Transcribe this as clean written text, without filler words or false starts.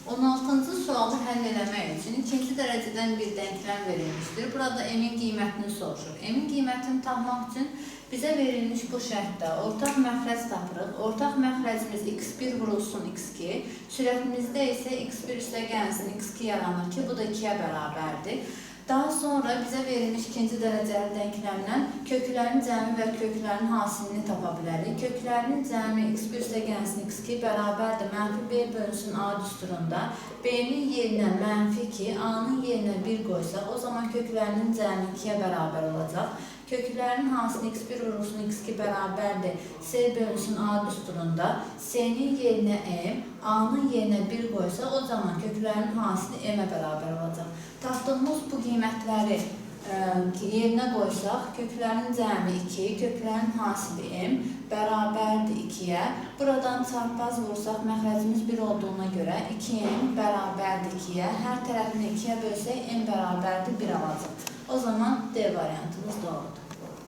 16-cı sualı həll eləmək üçün ikinci dərəcədən bir denklem verilmişdir. Burada m-in qiymətini soruşur. M-in qiymətini tapmaq üçün bizə verilmiş bu şərtdə ortaq məxrəc tapırıq. Ortaq məxrəcimiz x1 vurulsun x2. Sürətimizdə isə x1 üstə gəlsin x2 yaranır ki, bu da 2-yə bərabərdir. Daha sonra bizə verilmiş ikinci dərəcəli denklemdən köklərin cəmi və köklərin hasilini tapa bilərik. Köklərinin cəmi x1 üstə gəlsin x2 bərabərdir mənfi b bölünsün a düsturunda. B-nin yerinə mənfi 2, a-nın yerinə 1 qoysaq, o zaman köklərinin cəmi 2-yə bərabər olacaq. Köklərin hasili x1 vurulsun x2 bərabərdir c bölünsün a düsturunda. C-nin yerinə m, a-nın yerinə 1 qoysa, o zaman köklərin hasili m-ə bərabər olacaq. Tapdığımız bu qiymətləri yerinə qoysaq, köklərin cəmi 2, köklərin hasili m bərabərdir 2-yə. Buradan çarpaz vursaq, məxrəcimiz 1 olduğuna görə 2m bərabərdir 2-yə. Hər tərəfini 2-yə bölsək, m bərabərdir 1 alacaq. O zaman D variantımız doğrudur.